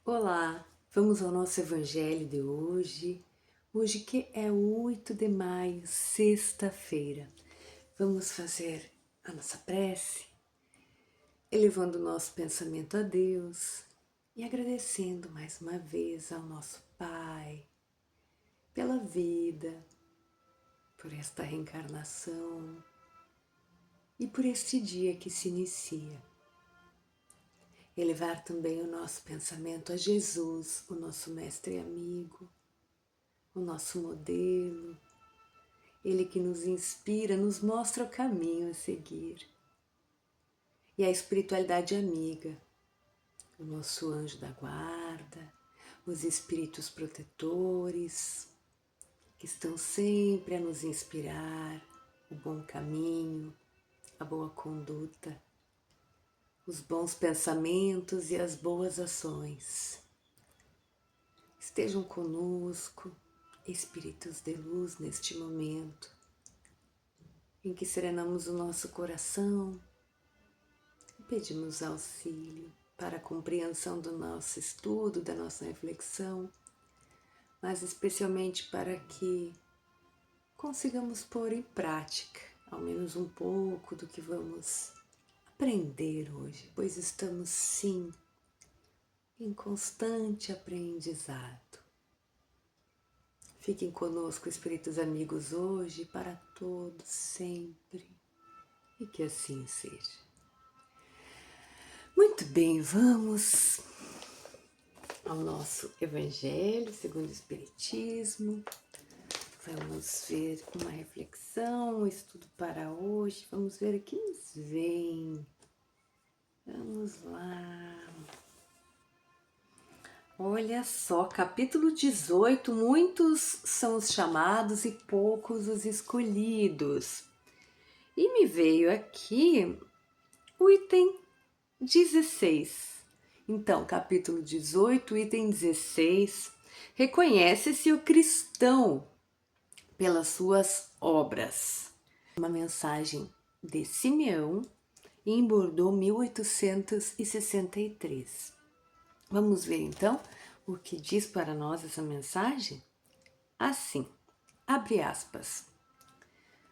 Olá, vamos ao nosso evangelho de hoje. Hoje que é 8 de maio, sexta-feira. Vamos fazer a nossa prece, elevando o nosso pensamento a Deus e agradecendo mais uma vez ao nosso Pai pela vida, por esta reencarnação e por este dia que se inicia. Elevar também o nosso pensamento a Jesus, o nosso mestre e amigo, o nosso modelo, ele que nos inspira, nos mostra o caminho a seguir. E a espiritualidade amiga, o nosso anjo da guarda, os espíritos protetores, que estão sempre a nos inspirar o bom caminho, a boa conduta, os bons pensamentos e as boas ações. Estejam conosco, espíritos de luz, neste momento, em que serenamos o nosso coração e pedimos auxílio para a compreensão do nosso estudo, da nossa reflexão, mas especialmente para que consigamos pôr em prática ao menos um pouco do que vamos aprender hoje, pois estamos sim em constante aprendizado. Fiquem conosco, espíritos amigos, hoje e para todos sempre, e que assim seja. Muito bem, vamos ao nosso Evangelho segundo o Espiritismo. Vamos ver uma reflexão, um estudo para hoje. Vamos ver o que nos vem. Vamos lá. Olha só, capítulo 18, muitos são os chamados e poucos os escolhidos. E me veio aqui o item 16. Então, capítulo 18, item 16, reconhece-se o cristão pelas suas obras. Uma mensagem de Simeão em Bordeaux, 1863. Vamos ver então o que diz para nós essa mensagem? Assim, abre aspas.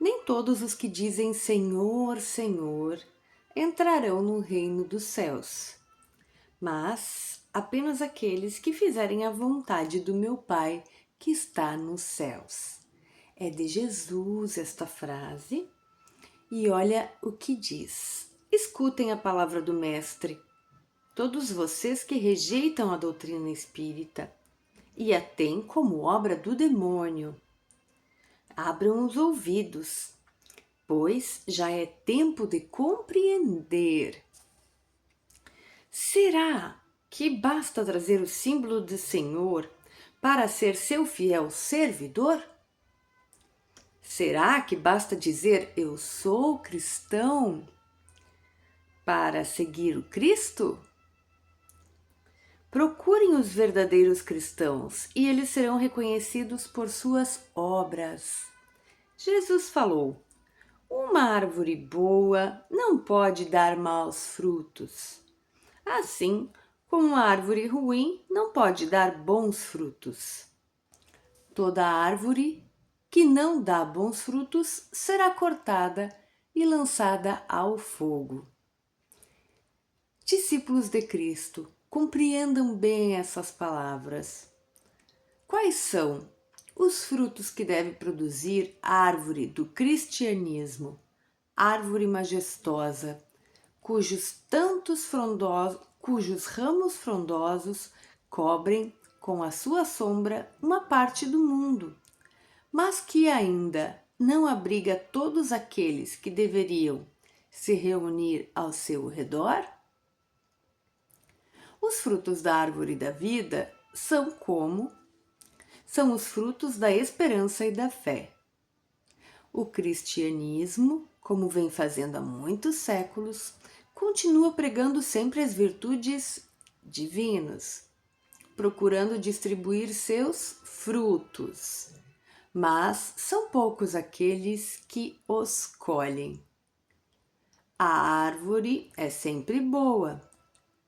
Nem todos os que dizem Senhor, Senhor entrarão no reino dos céus, mas apenas aqueles que fizerem a vontade do meu Pai que está nos céus. É de Jesus esta frase, e olha o que diz. Escutem a palavra do Mestre, todos vocês que rejeitam a doutrina espírita e a têm como obra do demônio. Abram os ouvidos, pois já é tempo de compreender. Será que basta trazer o símbolo do Senhor para ser seu fiel servidor? Será que basta dizer eu sou cristão para seguir o Cristo? Procurem os verdadeiros cristãos e eles serão reconhecidos por suas obras. Jesus falou: uma árvore boa não pode dar maus frutos. Assim como uma árvore ruim não pode dar bons frutos. Toda árvore que não dá bons frutos será cortada e lançada ao fogo. Discípulos de Cristo, compreendam bem essas palavras. Quais são os frutos que deve produzir a árvore do cristianismo, árvore majestosa, cujos ramos frondosos cobrem com a sua sombra uma parte do mundo, mas que ainda não abriga todos aqueles que deveriam se reunir ao seu redor? Os frutos da árvore da vida são os frutos da esperança e da fé. O cristianismo, como vem fazendo há muitos séculos, continua pregando sempre as virtudes divinas, procurando distribuir seus frutos, mas são poucos aqueles que os colhem. A árvore é sempre boa,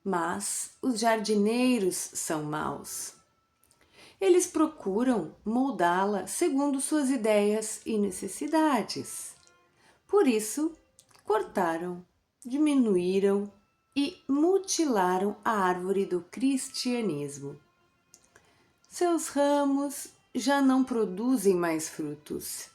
mas os jardineiros são maus. Eles procuram moldá-la segundo suas ideias e necessidades. Por isso, cortaram, diminuíram e mutilaram a árvore do cristianismo. Seus ramos já não produzem mais frutos.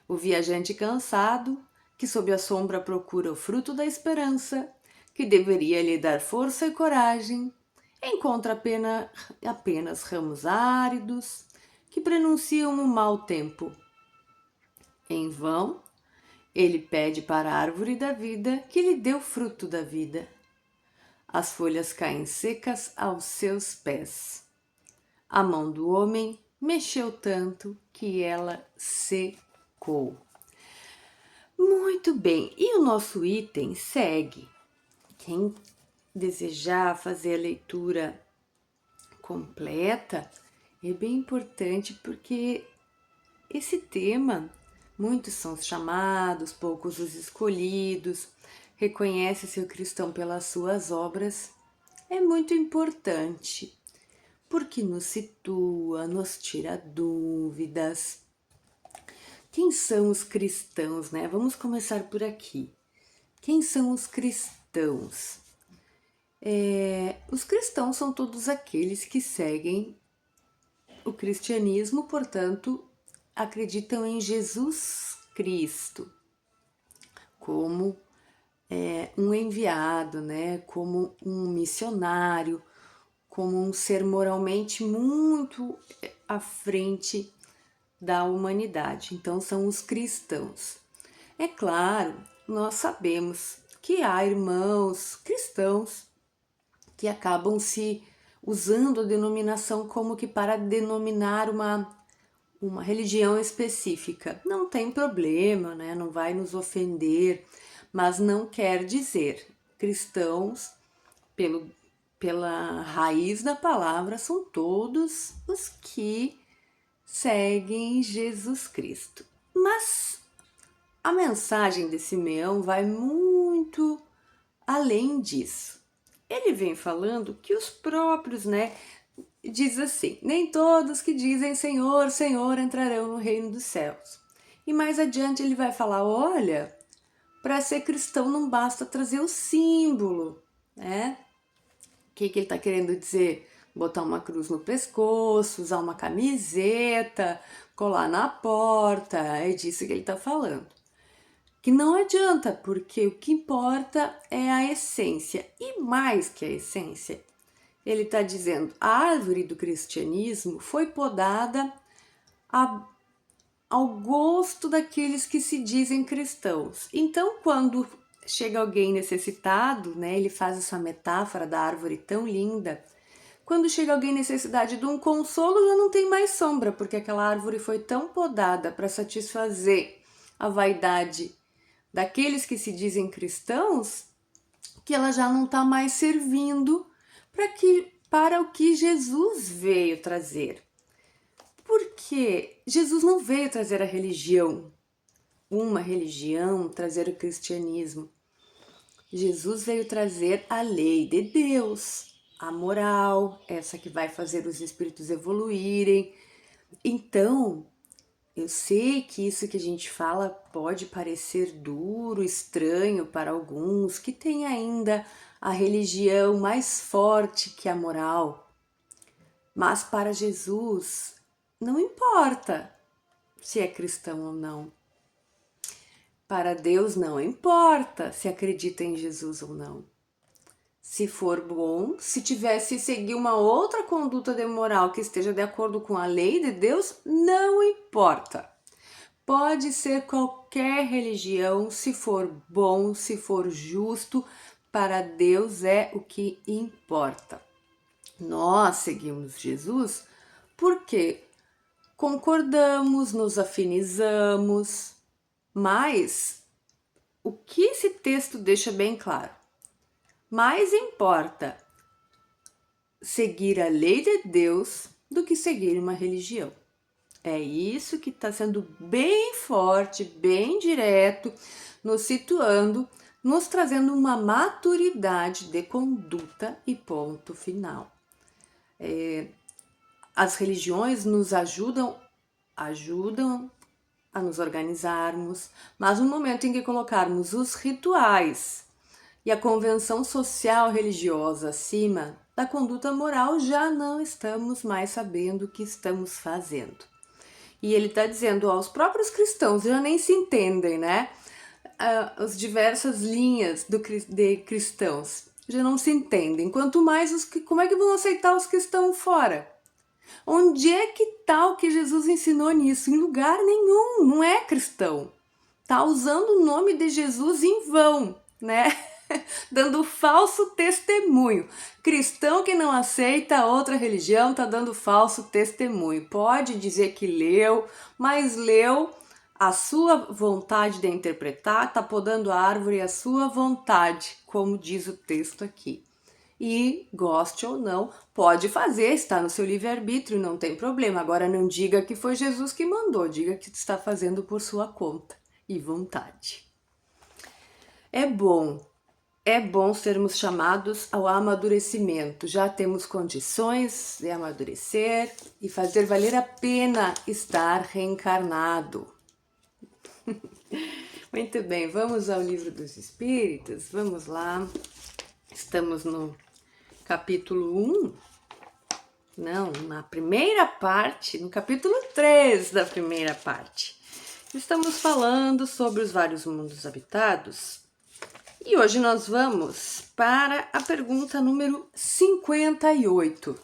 O viajante cansado, que sob a sombra procura o fruto da esperança, que deveria lhe dar força e coragem, encontra apenas ramos áridos que prenunciam um mau tempo. Em vão, ele pede para a árvore da vida que lhe dê o fruto da vida. As folhas caem secas aos seus pés. A mão do homem mexeu tanto que ela secou. Muito bem, e o nosso item segue. Quem desejar fazer a leitura completa é bem importante, porque esse tema, muitos são os chamados, poucos os escolhidos, reconhece-se o cristão pelas suas obras, é muito importante, porque nos situa, nos tira dúvidas. Quem são os cristãos, né? Vamos começar por aqui. Quem são os cristãos? Os cristãos são todos aqueles que seguem o cristianismo, portanto, acreditam em Jesus Cristo como um enviado, né? Como um missionário, como um ser moralmente muito à frente da humanidade. Então, são os cristãos. É claro, nós sabemos que há irmãos cristãos que acabam se usando a denominação como que para denominar uma religião específica. Não tem problema, né? Não vai nos ofender, mas não quer dizer. Cristãos, pela raiz da palavra, são todos os que seguem Jesus Cristo. Mas a mensagem de Simeão vai muito além disso. Ele vem falando que os próprios, né, diz assim: nem todos que dizem Senhor, Senhor entrarão no reino dos céus. E mais adiante ele vai falar: olha, para ser cristão não basta trazer o símbolo, né? O que ele está querendo dizer? Botar uma cruz no pescoço, usar uma camiseta, colar na porta, é disso que ele está falando. Que não adianta, porque o que importa é a essência. E mais que a essência, ele está dizendo: a árvore do cristianismo foi podada ao gosto daqueles que se dizem cristãos. Então, quando chega alguém necessitado, né, ele faz essa metáfora da árvore tão linda. Quando chega alguém em necessidade de um consolo, já não tem mais sombra, porque aquela árvore foi tão podada para satisfazer a vaidade daqueles que se dizem cristãos, que ela já não está mais servindo para o que Jesus veio trazer. Porque Jesus não veio trazer a religião, uma religião, trazer o cristianismo. Jesus veio trazer a lei de Deus, a moral, essa que vai fazer os espíritos evoluírem. Então, eu sei que isso que a gente fala pode parecer duro, estranho para alguns que têm ainda a religião mais forte que a moral. Mas para Jesus, não importa se é cristão ou não. Para Deus não importa se acredita em Jesus ou não. Se for bom, se tivesse seguir uma outra conduta de moral que esteja de acordo com a lei de Deus, não importa. Pode ser qualquer religião, se for bom, se for justo, para Deus é o que importa. Nós seguimos Jesus porque concordamos, nos afinizamos, mas o que esse texto deixa bem claro? Mais importa seguir a lei de Deus do que seguir uma religião. É isso que está sendo bem forte, bem direto, nos situando nos trazendo uma maturidade de conduta e ponto final. As religiões nos ajudam a nos organizarmos, mas no momento em que colocarmos os rituais e a convenção social religiosa acima da conduta moral, já não estamos mais sabendo o que estamos fazendo. E ele está dizendo, ó, os próprios cristãos já nem se entendem, né? As diversas linhas de cristãos já não se entendem. Quanto mais como é que vão aceitar os que estão fora? Onde é que está o que Jesus ensinou nisso? Em lugar nenhum, não é cristão. Tá usando o nome de Jesus em vão, né? Dando falso testemunho. Cristão que não aceita outra religião tá dando falso testemunho. Pode dizer que leu, mas leu a sua vontade de interpretar, tá podando a árvore à sua vontade, como diz o texto aqui. E, goste ou não, pode fazer, está no seu livre-arbítrio, não tem problema. Agora não diga que foi Jesus que mandou, diga que está fazendo por sua conta e vontade. É bom sermos chamados ao amadurecimento. Já temos condições de amadurecer e fazer valer a pena estar reencarnado. Muito bem, vamos ao Livro dos Espíritos, vamos lá. Estamos no capítulo 1, não, na primeira parte, no capítulo 3 da primeira parte. Estamos falando sobre os vários mundos habitados e hoje nós vamos para a pergunta número 58.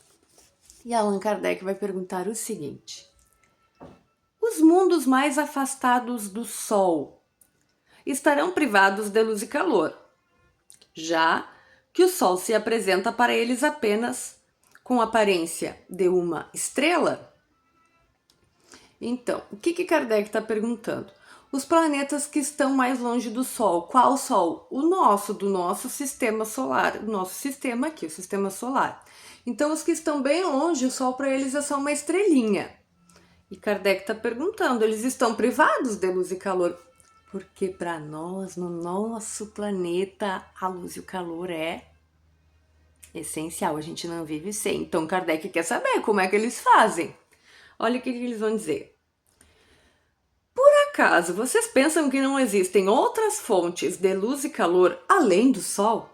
E Allan Kardec vai perguntar o seguinte: os mundos mais afastados do Sol estarão privados de luz e calor, já que o Sol se apresenta para eles apenas com aparência de uma estrela? Então, o que Kardec está perguntando? Os planetas que estão mais longe do Sol. Qual Sol? O nosso, do nosso sistema solar. O nosso sistema aqui, o sistema solar. Então, os que estão bem longe, o Sol para eles é só uma estrelinha. E Kardec está perguntando, eles estão privados de luz e calor? Porque para nós, no nosso planeta, a luz e o calor é essencial, a gente não vive sem. Então Kardec quer saber como é que eles fazem. Olha o que eles vão dizer. Por acaso, vocês pensam que não existem outras fontes de luz e calor além do Sol?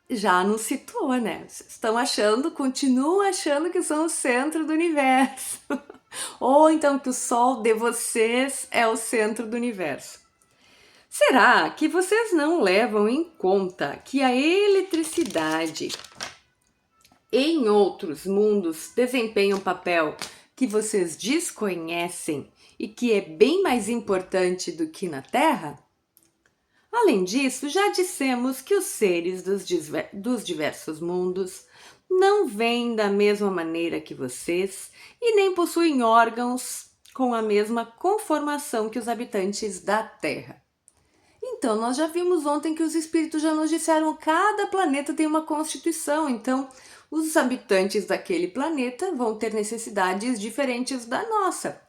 Já nos citou, né? Vocês estão achando, continuam achando que são o centro do universo. Ou então que o Sol de vocês é o centro do universo. Será que vocês não levam em conta que a eletricidade em outros mundos desempenha um papel que vocês desconhecem e que é bem mais importante do que na Terra? Além disso, já dissemos que os seres dos diversos mundos não veem da mesma maneira que vocês e nem possuem órgãos com a mesma conformação que os habitantes da Terra. Então, nós já vimos ontem que os espíritos já nos disseram que cada planeta tem uma constituição, então os habitantes daquele planeta vão ter necessidades diferentes da nossa.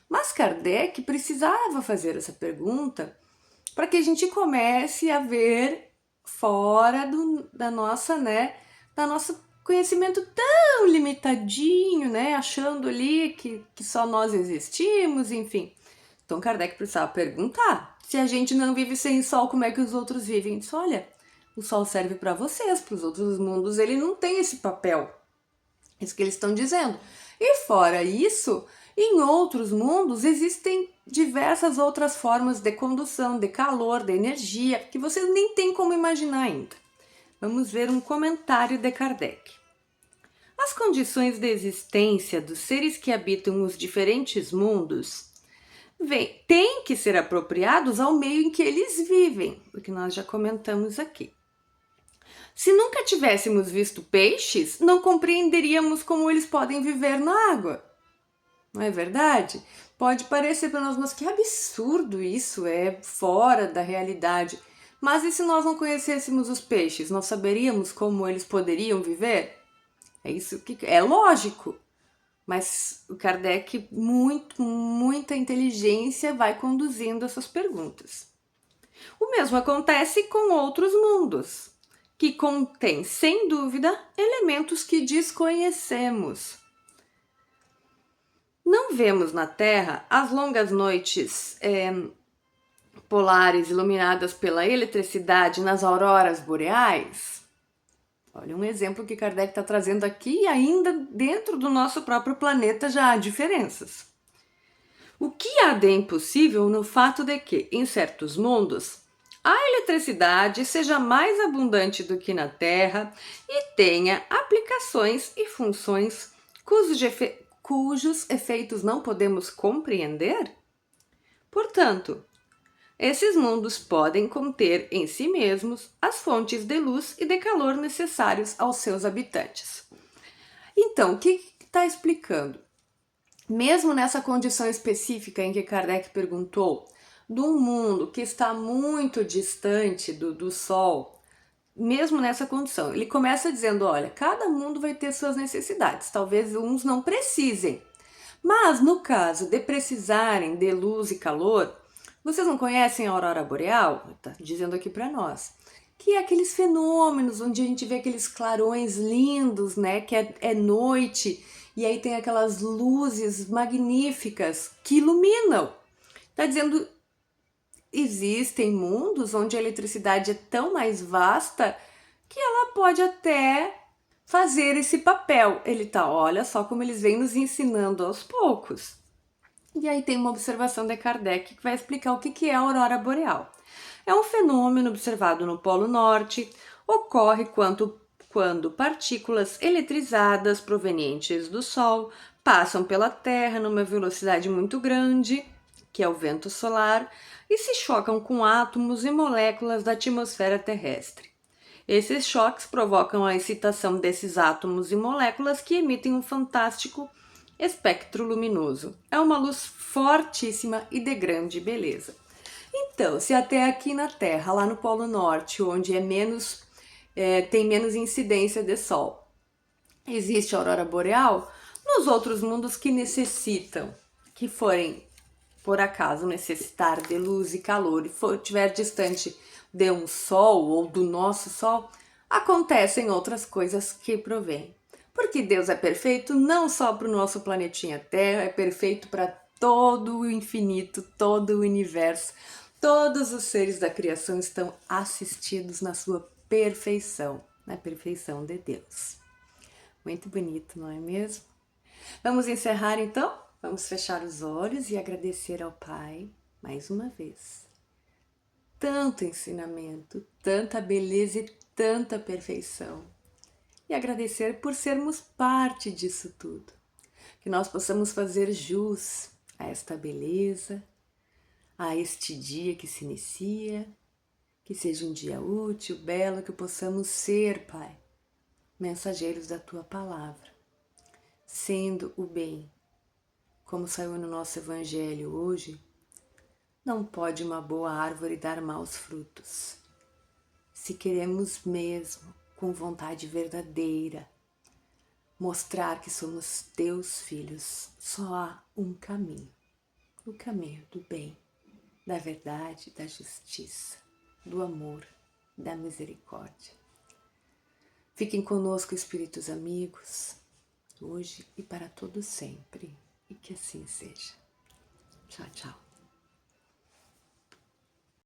Mas Kardec precisava fazer essa pergunta para que a gente comece a ver fora da nossa, né, da nosso conhecimento tão limitadinho, né, achando ali que só nós existimos, enfim. Então Kardec precisava perguntar, se a gente não vive sem sol, como é que os outros vivem? Diz, olha, o sol serve para vocês, para os outros mundos ele não tem esse papel. É isso que eles estão dizendo. E fora isso, em outros mundos existem diversas outras formas de condução, de calor, de energia, que vocês nem têm como imaginar ainda. Vamos ver um comentário de Kardec. As condições de existência dos seres que habitam os diferentes mundos têm que ser apropriados ao meio em que eles vivem, o que nós já comentamos aqui. Se nunca tivéssemos visto peixes, não compreenderíamos como eles podem viver na água. Não é verdade? Pode parecer para nós, mas que absurdo isso, é fora da realidade. Mas e se nós não conhecêssemos os peixes, nós saberíamos como eles poderiam viver? É isso que é lógico. Mas o Kardec, muita inteligência, vai conduzindo essas perguntas. O mesmo acontece com outros mundos, que contêm, sem dúvida, elementos que desconhecemos. Não vemos na Terra as longas noites polares iluminadas pela eletricidade nas auroras boreais? Olha, um exemplo que Kardec está trazendo aqui, e ainda dentro do nosso próprio planeta já há diferenças. O que há de impossível no fato de que, em certos mundos, a eletricidade seja mais abundante do que na Terra e tenha aplicações e funções cujos efeitos não podemos compreender? Portanto, esses mundos podem conter em si mesmos as fontes de luz e de calor necessários aos seus habitantes. Então, o que está explicando? Mesmo nessa condição específica em que Kardec perguntou, de um mundo que está muito distante do Sol, mesmo nessa condição, ele começa dizendo, olha, cada mundo vai ter suas necessidades, talvez uns não precisem, mas no caso de precisarem de luz e calor, vocês não conhecem a aurora boreal? Está dizendo aqui para nós. Que é aqueles fenômenos onde a gente vê aqueles clarões lindos, né? Que é noite e aí tem aquelas luzes magníficas que iluminam. Está dizendo, existem mundos onde a eletricidade é tão mais vasta que ela pode até fazer esse papel. Ele tá, olha só como eles vêm nos ensinando aos poucos. E aí tem uma observação de Kardec que vai explicar o que é a aurora boreal. É um fenômeno observado no Polo Norte, ocorre quando partículas eletrizadas provenientes do Sol passam pela Terra numa velocidade muito grande, que é o vento solar, e se chocam com átomos e moléculas da atmosfera terrestre. Esses choques provocam a excitação desses átomos e moléculas que emitem um fantástico espectro luminoso. É uma luz fortíssima e de grande beleza. Então, se até aqui na Terra, lá no Polo Norte, onde tem menos incidência de Sol, existe a aurora boreal, nos outros mundos que necessitam, que forem, por acaso, necessitar de luz e calor e estiver distante de um Sol ou do nosso Sol, acontecem outras coisas que provêm. Porque Deus é perfeito não só para o nosso planetinha Terra, é perfeito para todo o infinito, todo o universo. Todos os seres da criação estão assistidos na sua perfeição, na perfeição de Deus. Muito bonito, não é mesmo? Vamos encerrar então? Vamos fechar os olhos e agradecer ao Pai, mais uma vez. Tanto ensinamento, tanta beleza e tanta perfeição. E agradecer por sermos parte disso tudo. Que nós possamos fazer jus a esta beleza, a este dia que se inicia, que seja um dia útil, belo, que possamos ser, Pai, mensageiros da Tua Palavra, sendo o bem, como saiu no nosso Evangelho hoje, não pode uma boa árvore dar maus frutos. Se queremos mesmo, com vontade verdadeira, mostrar que somos Teus filhos, só há um caminho, o caminho do bem, da verdade, da justiça, do amor, da misericórdia. Fiquem conosco, espíritos amigos, hoje e para todo sempre, e que assim seja. Tchau, tchau.